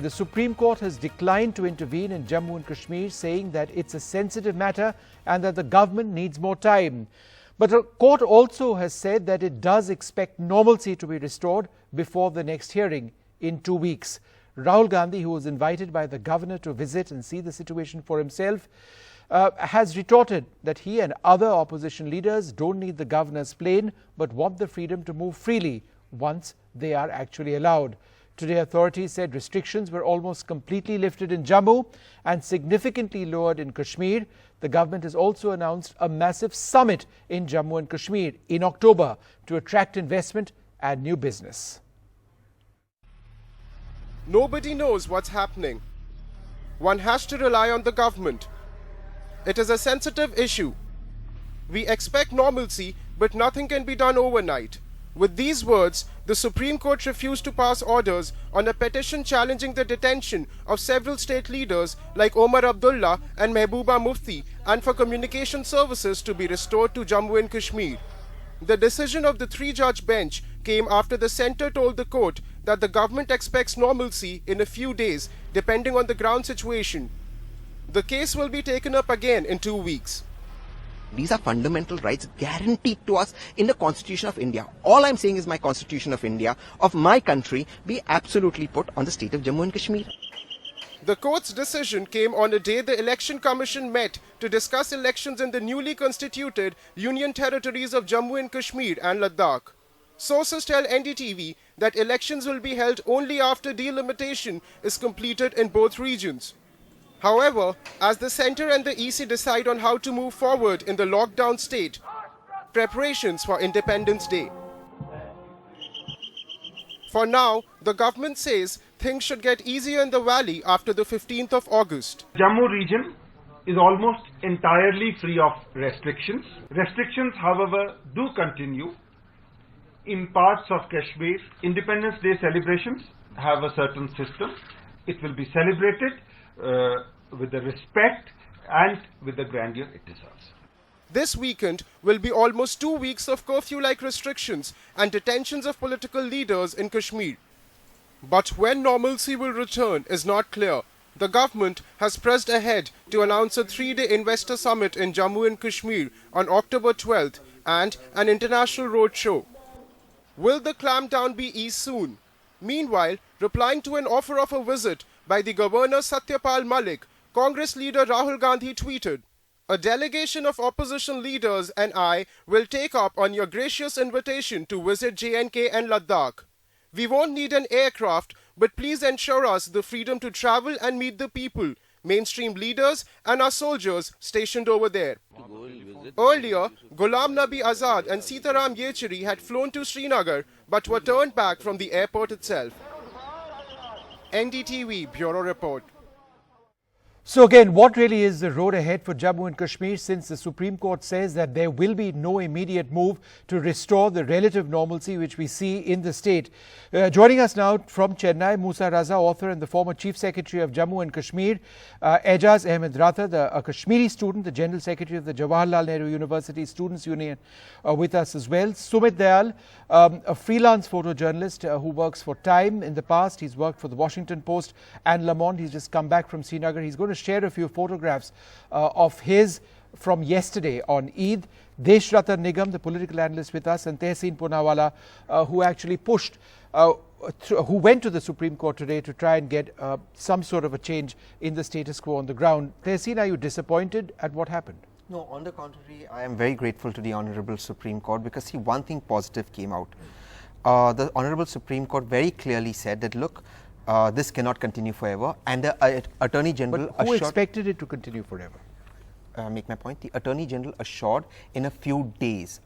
the Supreme Court has declined to intervene in Jammu and Kashmir, saying that it's a sensitive matter and that the government needs more time. But the court also has said that it does expect normalcy to be restored before the next hearing in 2 weeks. Rahul Gandhi, who was invited by the governor to visit and see the situation for himself, has retorted that he and other opposition leaders don't need the governor's plane but want the freedom to move freely once they are actually allowed. Today, authorities said restrictions were almost completely lifted in Jammu and significantly lowered in Kashmir. The government has also announced a massive summit in Jammu and Kashmir in October to attract investment and new business. Nobody knows what's happening. One has to rely on the government. It is a sensitive issue. We expect normalcy, but nothing can be done overnight. With these words, the Supreme Court refused to pass orders on a petition challenging the detention of several state leaders like Omar Abdullah and Mehbooba Mufti, and for communication services to be restored to Jammu and Kashmir. The decision of the three-judge bench came after the centre told the court that the government expects normalcy in a few days, depending on the ground situation. The case will be taken up again in 2 weeks. These are fundamental rights guaranteed to us in the Constitution of India. All I'm saying is my Constitution of India, of my country, be absolutely put on the state of Jammu and Kashmir. The court's decision came on a day the Election Commission met to discuss elections in the newly constituted Union territories of Jammu and Kashmir and Ladakh. Sources tell NDTV that elections will be held only after delimitation is completed in both regions. However, as the centre and the EC decide on how to move forward in the lockdown state, preparations for Independence Day. For now, the government says things should get easier in the valley after the 15th of August. Jammu region is almost entirely free of restrictions. Restrictions, however, do continue in parts of Kashmir. Independence Day celebrations have a certain system. It will be celebrated with the respect and with the grandeur it deserves. This weekend will be almost 2 weeks of curfew-like restrictions and detentions of political leaders in Kashmir. But when normalcy will return is not clear. The government has pressed ahead to announce a 3-day investor summit in Jammu and Kashmir on October 12th and an international roadshow. Will the clampdown be eased soon? Meanwhile, replying to an offer of a visit by the Governor Satyapal Malik, Congress leader Rahul Gandhi tweeted, "A delegation of opposition leaders and I will take up on your gracious invitation to visit J&K and Ladakh. We won't need an aircraft, but please ensure us the freedom to travel and meet the people, mainstream leaders and our soldiers stationed over there." Earlier, Ghulam Nabi Azad and Sitaram Yechury had flown to Srinagar but were turned back from the airport itself. NDTV Bureau Report. So again, what really is the road ahead for Jammu and Kashmir, since the Supreme Court says that there will be no immediate move to restore the relative normalcy which we see in the state? Joining us now from Chennai, Musa Raza, author and the former Chief Secretary of Jammu and Kashmir, Ejaz Ahmed Ratha, a Kashmiri student, the General Secretary of the Jawaharlal Nehru University Students' Union, with us as well. Sumit Dayal, a freelance photojournalist who works for Time in the past. He's worked for the Washington Post and Le Monde. He's just come back from Srinagar. He's going to share a few photographs of his from yesterday on Eid. Deshratan Nigam, the political analyst with us, and Tehseen Poonawala, who actually pushed, who went to the Supreme Court today to try and get some sort of a change in the status quo on the ground. Tehseen, are you disappointed at what happened? No, on the contrary, I am very grateful to the Honorable Supreme Court, because see, one thing positive came out. The Honorable Supreme Court very clearly said that, look, this cannot continue forever, and the Attorney General But who expected it to continue forever? Make my point. The Attorney General assured in a few days,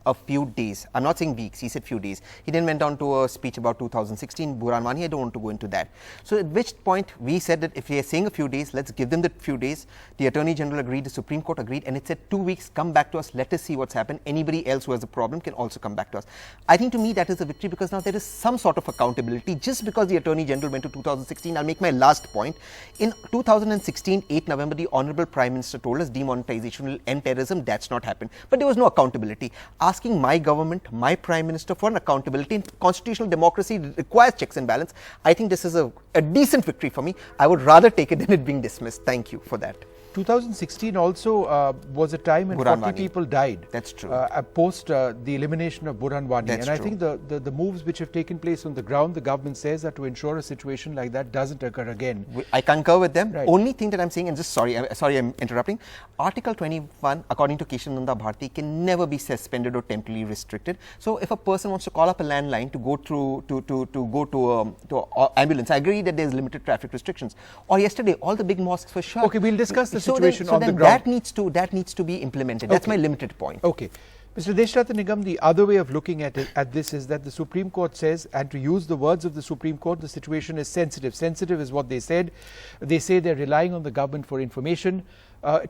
I'm not saying weeks, he said few days. He then went on to a speech about 2016, Burhan Wani, I don't want to go into that. So at which point we said that if we are saying a few days, let's give them the few days. The Attorney General agreed, the Supreme Court agreed, and it said 2 weeks, come back to us, let us see what's happened. Anybody else who has a problem can also come back to us. I think to me that is a victory, because now there is some sort of accountability. Just because the Attorney General went to 2016, I'll make my last point. In 2016, 8 November, the Honorable Prime Minister told us demonetization democratization will end terrorism. That's not happened. But there was no accountability. Asking my government, my Prime Minister for an accountability in constitutional democracy requires checks and balance. I think this is a decent victory for me. I would rather take it than it being dismissed. Thank you for that. 2016 also was a time when Burhan 40 Wani. people died. That's true. Post the elimination of Burhan Wani. That's and I true. think the moves which have taken place on the ground, the government says that to ensure a situation like that doesn't occur again. I concur with them. Right. Only thing that I'm saying, and just sorry I'm interrupting. Article 21, according to Keshananda Bharti, can never be suspended or temporarily restricted. So if a person wants to call up a landline to go through to go to an ambulance, I agree that there's limited traffic restrictions. Or yesterday, all the big mosques were shut. Okay, we'll discuss the situation so on then the ground. that needs to be implemented. That's Okay. my limited point. Okay. Mr. Deshrata Nigam, the other way of looking at this is that the Supreme Court says, and to use the words of the Supreme Court, the situation is sensitive. Sensitive is what they said. They say they're relying on the government for information.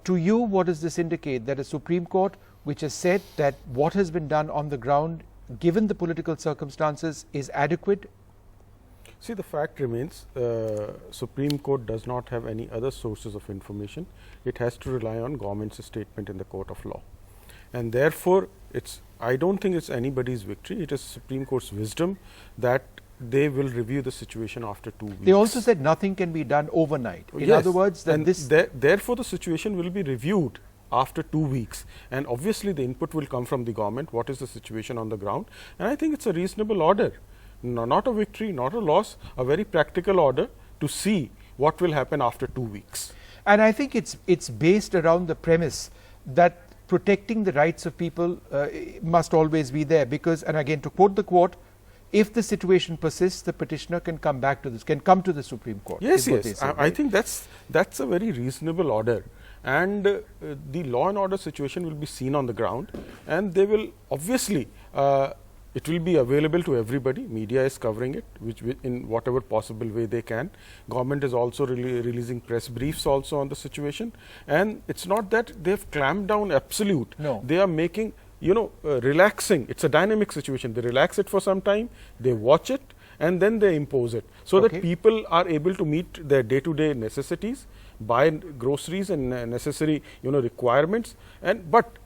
To you, what does this indicate? That a Supreme Court which has said that what has been done on the ground, given the political circumstances, is adequate? See, the fact remains, Supreme Court does not have any other sources of information. It has to rely on government's statement in the court of law. And therefore, I don't think it's anybody's victory. It is Supreme Court's wisdom that they will review the situation after 2 weeks. They also said nothing can be done overnight. In Yes, other words, that and this... therefore, the situation will be reviewed after 2 weeks, and obviously the input will come from the government. What is the situation on the ground? And I think it's a reasonable order. No, not a victory, not a loss, a very practical order to see what will happen after 2 weeks. And I think it's based around the premise that protecting the rights of people must always be there, because, and again to quote the court, if the situation persists, the petitioner can come back to this, can come to the Supreme Court. Yes, is what they yes. say, I right? think that's a very reasonable order, and the law and order situation will be seen on the ground, and they will obviously it will be available to everybody. Media is covering it, which in whatever possible way they can. Government is also releasing press briefs also on the situation, and it's not that they've clamped down absolute. No. They are making, relaxing. It's a dynamic situation. They relax it for some time, they watch it, and then they impose it, so Okay. that people are able to meet their day-to-day necessities, buy groceries and necessary requirements. But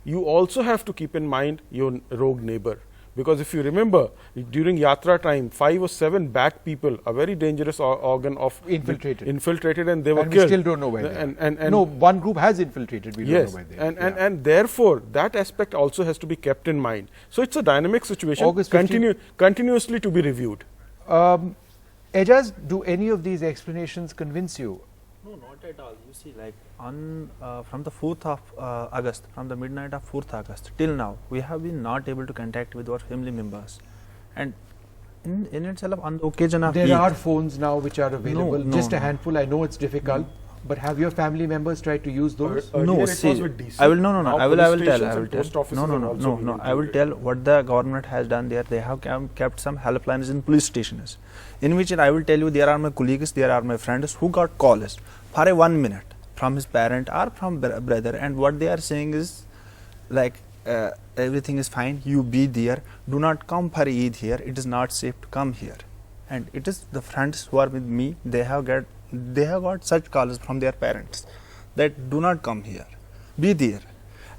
you also have to keep in mind your rogue neighbor, because if you remember, during Yatra time, 5 or 7 bat people, a very dangerous organ of infiltrated, and they were and killed. we still don't know where they are. And no, one group has infiltrated, we yes, don't know where they are. and therefore that aspect also has to be kept in mind. So it's a dynamic situation, August 15 continuously to be reviewed. Ejaz, do any of these explanations convince you? No, not at all. You see, like from the 4th of August, from the midnight of 4th August till now, we have been not able to contact with our family members, and in itself, on the occasion of There Eid, are phones now which are available, No, just a no. handful. I know it's difficult, but have your family members tried to use those? Earlier No, it see, was with DC. I will no. Now I will police tell. stations I will and tell. post offices No. are also being I will included. tell what the government has done there. They have kept some helplines in police stations, in which I will tell you there are my colleagues, there are my friends who got calls for a 1 minute from his parent or from brother, and what they are saying is like everything is fine. You be there. Do not come for Eid here. It is not safe to come here. And it is the friends who are with me. They have got such calls from their parents that do not come here. Be there.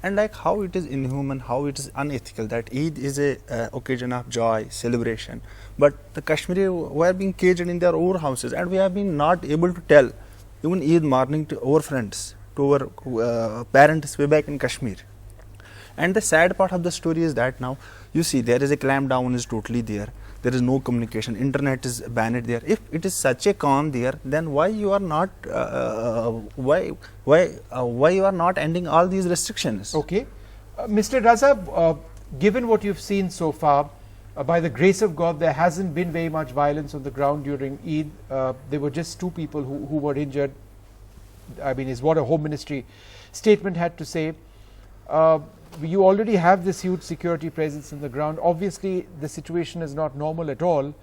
And like how it is inhuman, how it is unethical that Eid is a occasion of joy, celebration, but the Kashmiri were being caged in their own houses, and we have been not able to tell even Eid morning to our friends, to our parents way back in Kashmir. And the sad part of the story is that now you see there is a clampdown is totally there. There is no communication. Internet is banned there. If it is such a calm there, then why you are not why you are not ending all these restrictions? Okay. Mr. Raza, given what you've seen so far, by the grace of God, there hasn't been very much violence on the ground during Eid. There were just 2 people who were injured. I mean, is what a Home Ministry statement had to say. You already have this huge security presence in the ground. Obviously, the situation is not normal at all.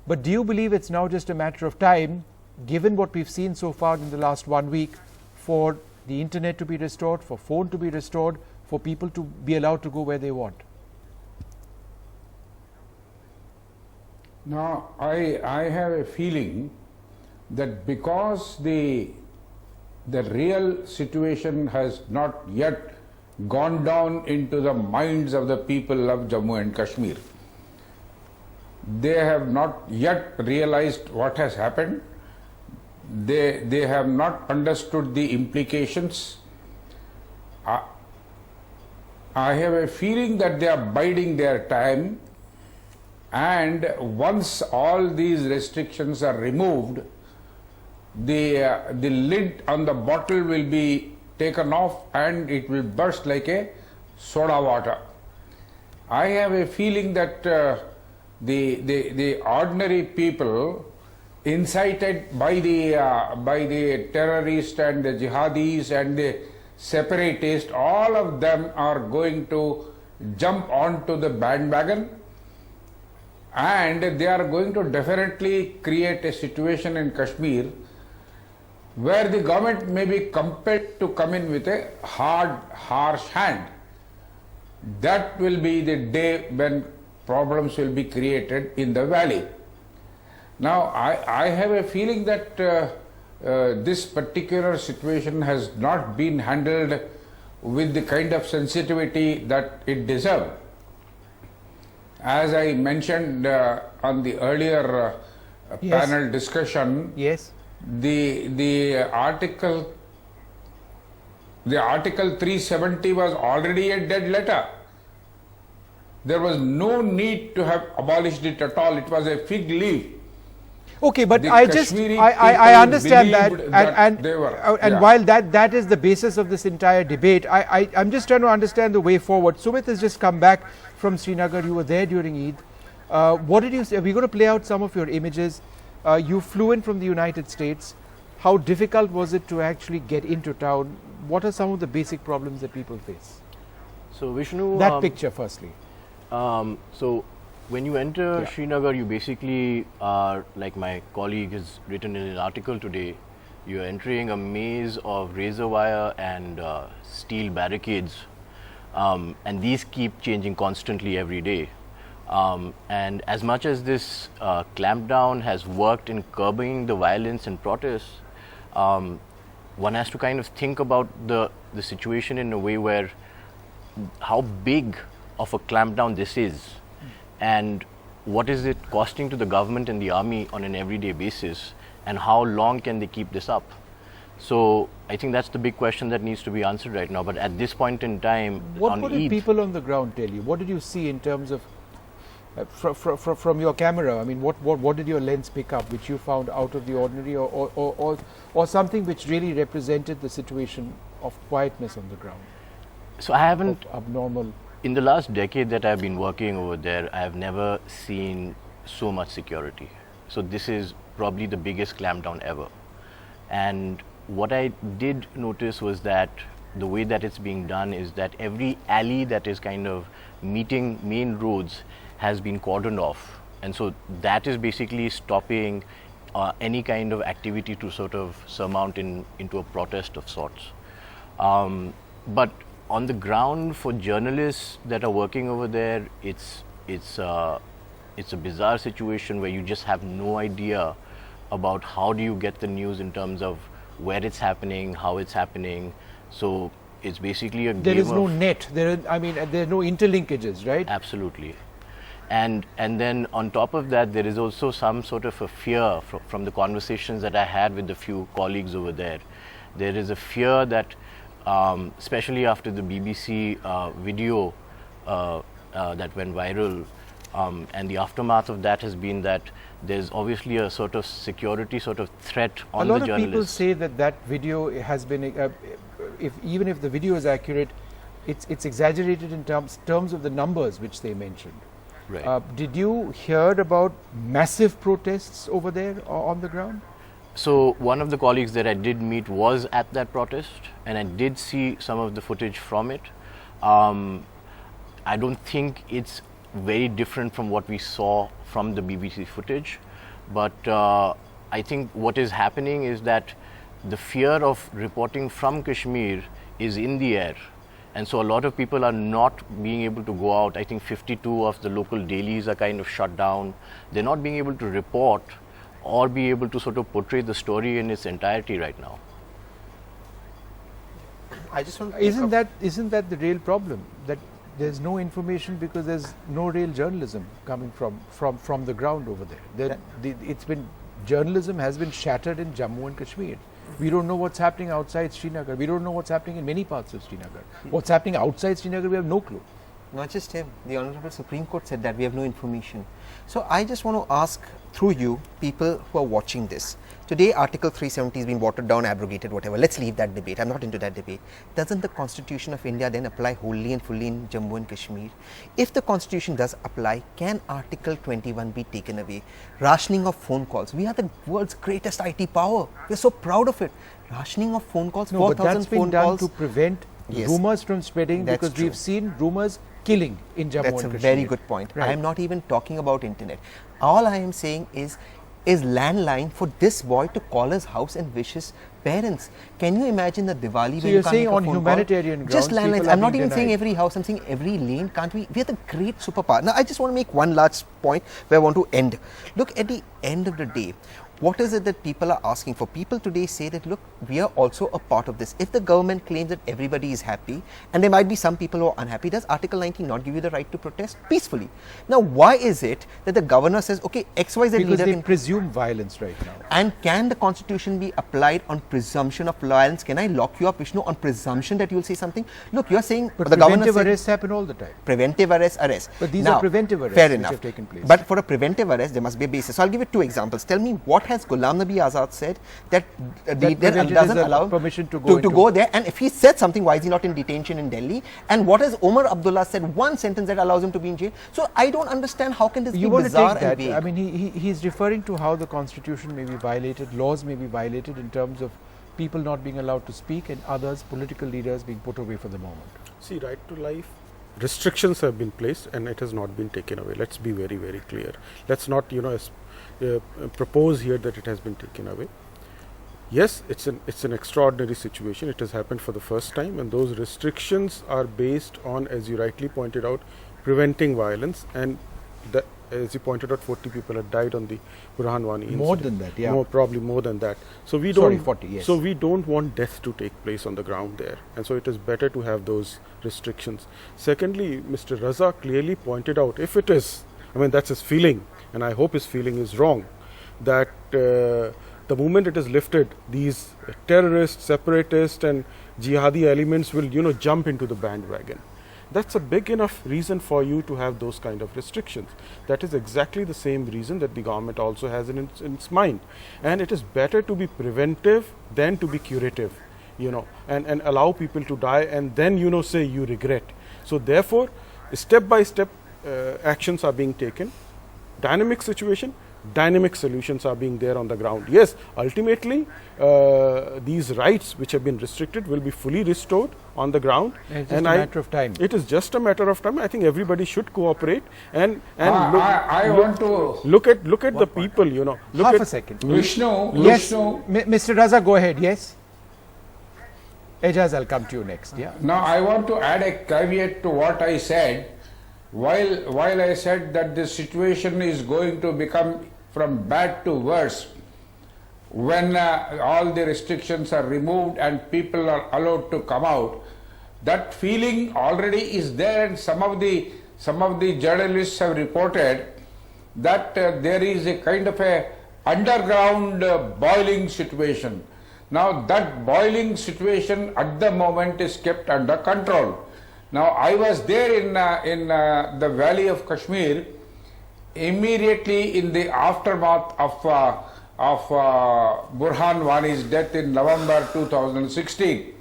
But do you believe it's now just a matter of time, given what we've seen so far in the last 1 week, for the internet to be restored, for phone to be restored, for people to be allowed to go where they want? Now, I have a feeling that because the real situation has not yet gone down into the minds of the people of Jammu and Kashmir. They have not yet realized what has happened. They have not understood the implications. I have a feeling that they are biding their time, and once all these restrictions are removed, the lid on the bottle will be taken off and it will burst like a soda water. I have a feeling that the ordinary people, incited by the terrorists and the jihadis and the separatists, all of them are going to jump onto the bandwagon, and they are going to definitely create a situation in Kashmir where the government may be compelled to come in with a hard, harsh hand. That will be the day when problems will be created in the valley. Now, I have a feeling that this particular situation has not been handled with the kind of sensitivity that it deserved. As I mentioned on the earlier Yes. panel discussion, Yes. the article 370 was already a dead letter. There was no need to have abolished it at all. It was a fig leaf. Okay, but The I Kashmiri understand that, people that they were, and yeah. while that is the basis of this entire debate, I'm just trying to understand the way forward. Sumit has just come back from Srinagar. You were there during Eid. What did you say? We're going to play out some of your images. You flew in from the United States. How difficult was it to actually get into town? What are some of the basic problems that people face? So Vishnu, That picture firstly. so when you enter Srinagar, you basically are, like my colleague has written in an article today, you're entering a maze of razor wire and steel barricades, and these keep changing constantly every day. And as much as this clampdown has worked in curbing the violence and protests, one has to kind of think about the situation in a way where how big of a clampdown this is, and what is it costing to the government and the army on an everyday basis, and how long can they keep this up? So I think that's the big question that needs to be answered right now. But at this point in time, What on did Eid, people on the ground tell you? What did you see in terms of from your camera? I mean, what did your lens pick up, which you found out of the ordinary, or something which really represented the situation of quietness on the ground, so I haven't. of abnormal? In the last decade that I've been working over there, I have never seen so much security. So this is probably the biggest clampdown ever. And what I did notice was that the way that it's being done is that every alley that is kind of meeting main roads has been cordoned off. And so that is basically stopping any kind of activity to sort of surmount into a protest of sorts. But on the ground, for journalists that are working over there, it's a bizarre situation where you just have no idea about how do you get the news in terms of where it's happening, how it's happening. So it's basically a There game is no of net. There are no interlinkages, right? absolutely. And then on top of that, there is also some sort of a fear from the conversations that I had with a few colleagues over there. There is a fear that especially after the BBC video that went viral, and the aftermath of that has been that there's obviously a sort of security sort of threat on the A lot of journalists. people say that video has been, even if the video is accurate, it's exaggerated in terms of the numbers which they mentioned. Right. Did you hear about massive protests over there on the ground? So one of the colleagues that I did meet was at that protest, and I did see some of the footage from it. I don't think it's very different from what we saw from the BBC footage, but I think what is happening is that the fear of reporting from Kashmir is in the air, and so a lot of people are not being able to go out. I think 52 of the local dailies are kind of shut down. They're not being able to report or be able to sort of portray the story in its entirety right now. I just want to Isn't that the real problem? That there's no information because there's no real journalism coming from the ground over there. Journalism has been shattered in Jammu and Kashmir. We don't know what's happening outside Srinagar. We don't know what's happening in many parts of Srinagar. What's happening outside Srinagar, we have no clue. Not just him, the Honorable Supreme Court said that we have no information. So I just want to ask through you, people who are watching this, today Article 370 has been watered down, abrogated, whatever. Let's leave that debate. I'm not into that debate. Doesn't the Constitution of India then apply wholly and fully in Jammu and Kashmir? If the Constitution does apply, can Article 21 be taken away? Rationing of phone calls. We are the world's greatest IT power. We're so proud of it. Rationing of phone calls, No, but 4,000 that's been phone done calls. to prevent Yes. rumours from spreading, That's because true. we've seen rumours killing in Jammu That's a and Kashmir. very good point. Right. I am not even talking about internet. All I am saying is landline for this boy to call his house and wish his parents. Can you imagine the Diwali So when you're you can't saying make a on phone humanitarian call? grounds, Just landlines. people are I'm not being even saying denied. every house. I'm saying every lane. Can't we? We are the great superpower. Now I just want to make one last point where I want to end. Look, at the end of the day, what is it that people are asking for? People today say that, look, we are also a part of this. If the government claims that everybody is happy, and there might be some people who are unhappy, does Article 19 not give you the right to protest peacefully? Now, why is it that the governor says, okay, XYZ Because leader they can... presume violence right now. And can the Constitution be applied on presumption of violence? Can I lock you up, Vishnu, on presumption that you will say something? Look, you are saying... But the governor preventive said- arrests happen all the time. Preventive arrest. But these Now, are preventive arrests fair which enough. have taken place. But for a preventive arrest, there must be a basis. So I'll give you two examples. Tell me, what has Ghulam Nabi Azad said that prevented doesn't his, allow him permission to go into- go there? And if he said something, why is he not in detention in Delhi? And what has Omar Abdullah said? One sentence that allows him to be in jail. So I don't understand how can this You be want to bizarre take and that? vague. I mean, he's referring to how the Constitution may be violated, laws may be violated in terms of people not being allowed to speak and others, political leaders, being put away for the moment. See, right to life, restrictions have been placed and it has not been taken away. Let's be very, very clear. Let's not, propose here that it has been taken away. Yes, it's an extraordinary situation. It has happened for the first time, and those restrictions are based on, as you rightly pointed out, preventing violence. And as you pointed out, 40 people have died on the Burhan Wani incident. More than that, yeah. Probably more than that. So we Sorry, don't. 40, yes. So we don't want death to take place on the ground there, and so it is better to have those restrictions. Secondly, Mr. Raza clearly pointed out, if it is, I mean, that's his feeling, and I hope his feeling is wrong, that the moment it is lifted, these terrorists, separatists and jihadi elements will, jump into the bandwagon. That's a big enough reason for you to have those kind of restrictions. That is exactly the same reason that the government also has in its mind. And it is better to be preventive than to be curative, and allow people to die and then, say you regret. So therefore, step by step actions are being taken. Dynamic situation, dynamic solutions are being there on the ground. Yes, ultimately, these rights which have been restricted will be fully restored on the ground. And it's just a matter of time. It is just a matter of time. I think everybody should cooperate and I want to look at the people. Half a second. Vishnu. Yes, Vishnu. Mr. Raza, go ahead. Yes. Ejaz, I'll come to you next. Yeah. Now I want to add a caveat to what I said. While I said that the situation is going to become from bad to worse when all the restrictions are removed and people are allowed to come out, that feeling already is there, and some of the journalists have reported that there is a kind of a underground boiling situation. Now that boiling situation at the moment is kept under control. Now I was there in the valley of Kashmir immediately in the aftermath of Burhan Wani's death in November 2016.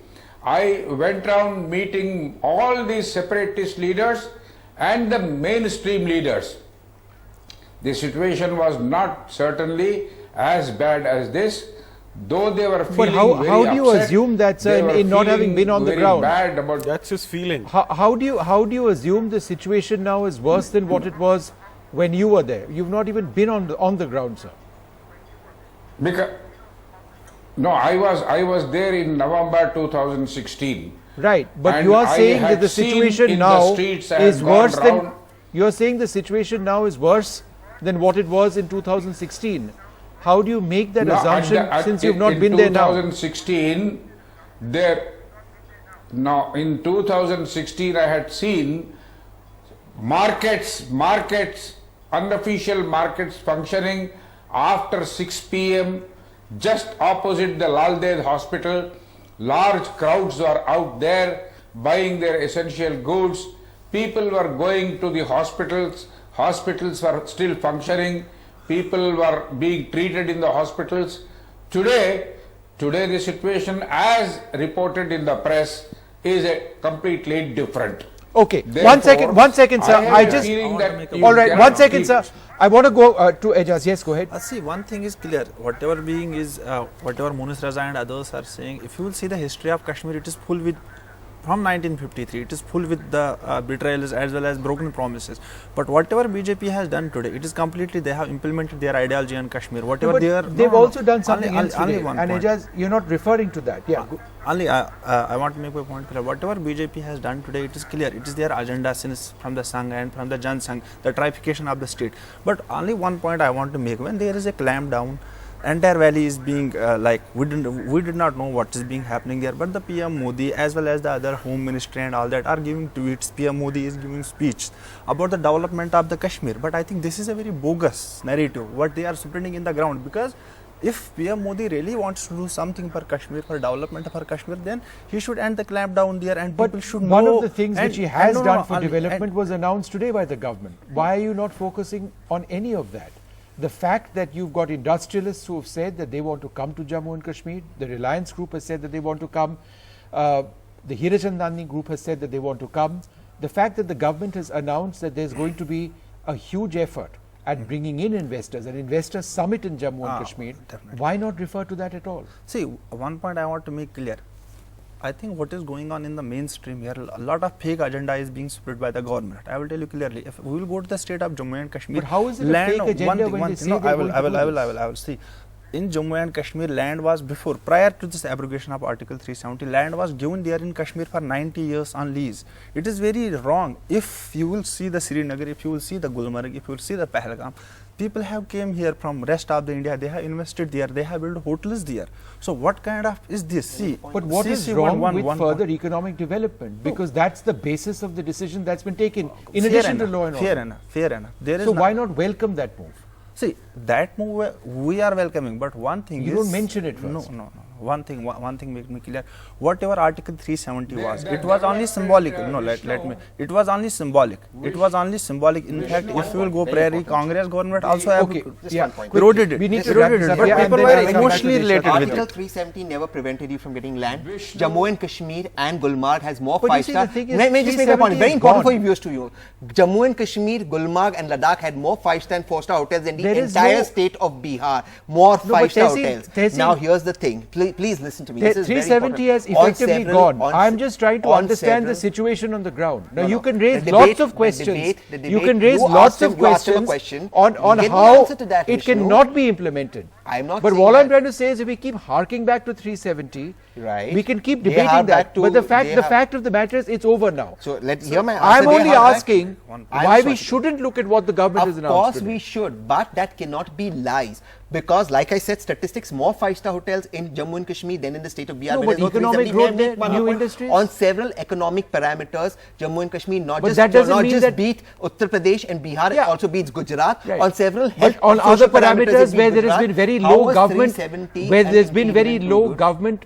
I went around meeting all these separatist leaders and the mainstream leaders. The situation was not certainly as bad as this, though they were feeling But how do you upset. assume that, sir, They were in not having feeling been on the very ground? bad about that's his feeling. How do you assume the situation now is worse than what it was when you were there? You've not even been on the ground, sir. Because no, I was there in November 2016. Right, but And you are I saying had that the seen situation in the now streets, I is had gone worse than. round. You are saying the situation now is worse than what it was in 2016. How do you make that No, assumption since you've not in been there now? 2016, there Now, in 2016, I had seen markets, unofficial markets functioning after 6 p.m. just opposite the Lal Ded hospital. Large crowds were out there buying their essential goods. People were going to the hospitals. Hospitals were still functioning. People were being treated in the hospitals. Today the situation as reported in the press is completely different. Okay, Therefore, one second, sir. I have a feeling that you all right, cannot 1 second, keep- sir. I want to go to Ejaz. Yes, go ahead. See, one thing is clear. Whatever being is, whatever Munis Raza and others are saying, if you will see the history of Kashmir, it is full with, from 1953, it is full with the betrayals as well as broken promises. But whatever BJP has done today, it is completely, they have implemented their ideology on Kashmir. Whatever But they are, they've also done something else only today. one And point. Ejaz, you're not referring to that. Yeah. Only I want to make a point clear. Whatever BJP has done today, it is clear. It is their agenda since from the Sangh and from the Jan Sangh, the trifurcation of the state. But only one point I want to make: when there is a clamp down, entire valley is being like we did not know what is being happening there. But the PM Modi as well as the other Home Ministry and all that are giving tweets. PM Modi is giving speech about the development of the Kashmir. But I think this is a very bogus narrative what they are spreading in the ground, because if PM Modi really wants to do something for Kashmir, for development for Kashmir, then he should end the clamp down there and But people should know. one of the things and- which he and has no, no, done no, for and- development was announced today by the government. Why are you not focusing on any of that? The fact that you've got industrialists who have said that they want to come to Jammu and Kashmir, the Reliance Group has said that they want to come, the Hirachandani Group has said that they want to come, the fact that the government has announced that there's going to be a huge effort at bringing in investors, an investor summit in Jammu and Kashmir, definitely. why not refer to that at all? See, one point I want to make clear. I think what is going on in the mainstream here, a lot of fake agenda is being spread by the government. I will tell you clearly. If we will go to the state of Jammu and Kashmir, But how is it a fake agenda when they say no, they're I will, going I to will, do I will, this? I will see. In Jammu and Kashmir, land was before, prior to this abrogation of Article 370, land was given there in Kashmir for 90 years on lease. It is very wrong. If you will see the Srinagar, if you will see the Gulmarg, if you will see the Pahalgam, people have came here from rest of the India, they have invested there, they have built hotels there. So what kind of is this? See, But what see, is see, wrong one- with one further point. economic development? Because that's the basis of the decision that's been taken, in Fair addition to enough, law and fair order. enough, fair enough. There is So no- why not welcome that move? See, that move we are welcoming, but one thing You is... don't mention it No, first. no. One thing make me clear. Whatever Article 370 was, it was only symbolic. No, let me. It was only symbolic. It was only symbolic. In fact, if you will go prairie, Congress government also have Okay, Just yeah, one point. quick, eroded it. We need to Eroded wrap this it. up. But Yeah, and people then were I'll come back to emotionally this. related with Article it. 370 never prevented you from getting land. Jammu and Kashmir and Gulmarg has more But you see, five-star. the thing is, May I just make a point? 370 Very is important for gone. you viewers to you. Jammu and Kashmir, Gulmarg and Ladakh had more 5-star and 4-star hotels than the There is entire no- state of Bihar. More No, but 5-star Tehseen- hotels. Tehseen- Now here's the thing. Please listen to me. This is very 370 has important. On effectively several- gone. on I'm se- just trying to on understand the several- situation on the ground. Now No, you no. can raise The lots debate- of questions. the debate, You can raise you lots asked him- of you asked him a questions question. on Give me how answer to that, it Vishnu. cannot be implemented. I'm not But saying all I'm that. trying to say is if we keep harking back to 370, Right. we can keep They debating have that. back to- But the they have- fact of the matter is it's over now. So let's hear my answer. I'm They only have back- asking I'm why we sorry. shouldn't look at what the government has Of announced course today. we should, but that cannot be lies. Because like I said, statistics, more 5-star hotels in Jammu and Kashmir than in the state of Bihar. No, But but there's economic 370. growth May I there, make one new point? industries? On several economic parameters, Jammu and Kashmir not But just, that doesn't not mean just that- beat Uttar Pradesh and Bihar, Yeah. it also beats Gujarat. Right. On several health But on social other parameters it where beat there has Gujarat. been very How low was government, 370 where and there's been very implement low good? government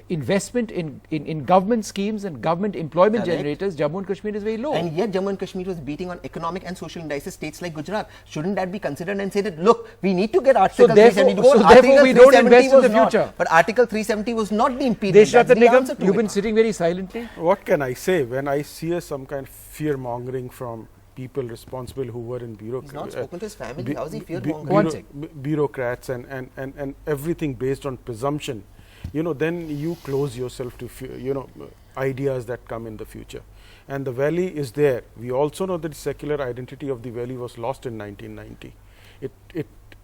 investment in government schemes and government employment Correct. generators, Jammu and Kashmir is very low. And yet Jammu and Kashmir was beating on economic and social indices states like Gujarat. Shouldn't that be considered and say that, look, we need to get Article therefore- 370 to go? so Article therefore we don't 370 invest in was the not. future. But Article 370 was not the impediment. Deshrata That's the answer Nigam, to you've it. been sitting very silently. What can I say when I see some kind of fear mongering from people responsible who were in He's not spoken to his family. How is he fear-mongering? One sec. bureaucrats and everything based on presumption, then you close yourself to ideas that come in the future. And the valley is there. We also know that the secular identity of the valley was lost in 1990.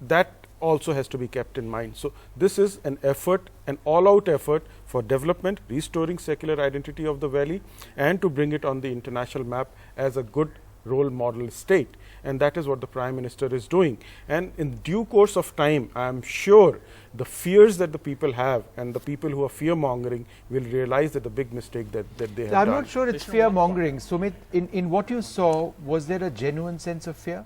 That also has to be kept in mind. So this is an effort, an all-out effort for development, restoring secular identity of the valley, and to bring it on the international map as a good role model state. And that is what the Prime Minister is doing. And in due course of time, I am sure the fears that the people have and the people who are fear mongering will realize that the big mistake that they have I'm done. not sure it's fear mongering. Sumit, in what you saw, was there a genuine sense of fear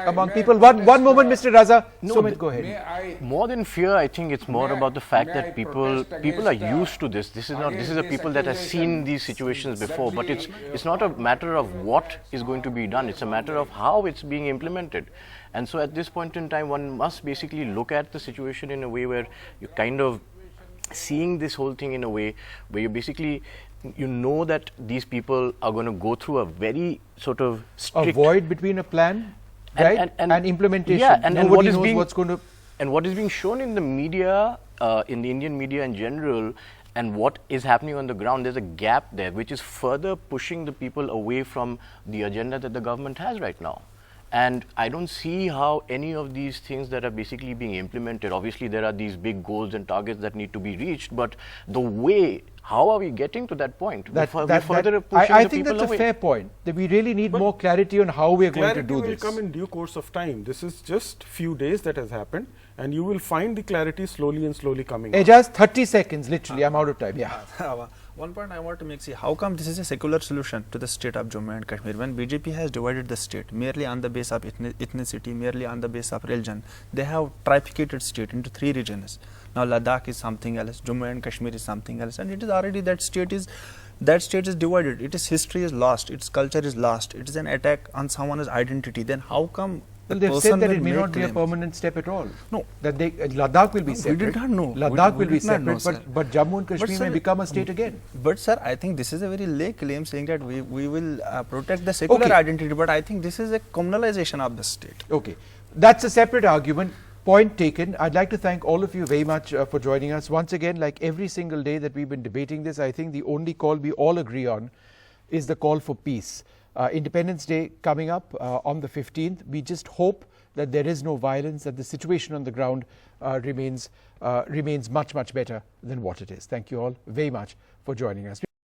among people? One moment, Mr. Raza. No, Sumit, go ahead. More than fear, I think it's more about the fact that people are used to this. This is a people that have seen these situations before. But it's not a matter of what is going to be done. It's a matter of how it's being implemented. And so at this point in time, one must basically look at the situation in a way where you're kind of seeing this whole thing in a way where you basically, you know that these people are going to go through a very sort of strict... A void between a plan, right, and implementation. Yeah, and nobody what is knows being, what's going to... And what is being shown in the media, in the Indian media in general, and what is happening on the ground, there's a gap there which is further pushing the people away from the agenda that the government has right now. And I don't see how any of these things that are basically being implemented, obviously there are these big goals and targets that need to be reached, but the way, how are we getting to that point? I think that's a fair point, that we really need more clarity on how we are going to do this. Clarity will come in due course of time. This is just few days that has happened, and you will find the clarity slowly coming. Ejaz, 30 seconds, literally, I'm out of time, yeah. One point I want to make, see, how come this is a secular solution to the state of Jammu and Kashmir when BJP has divided the state merely on the base of ethnicity, merely on the base of religion? They have trifurcated state into 3 regions. Now Ladakh is something else, Jammu and Kashmir is something else, and it is already that state is divided. Its history is lost, its culture is lost, it is an attack on someone's identity. Then how come? Well, they've said that it may not be a permanent step at all. No. That Ladakh will be separate. We did not know. Ladakh will be separate, know, but Jammu and Kashmir may become a state again. But sir, I think this is a very lay claim saying that we will protect the secular identity, but I think this is a communalization of the state. Okay. That's a separate argument. Point taken. I'd like to thank all of you very much for joining us. Once again, like every single day that we've been debating this, I think the only call we all agree on is the call for peace. Independence Day coming up on the 15th. We just hope that there is no violence, that the situation on the ground remains much better than what it is. Thank you all very much for joining us.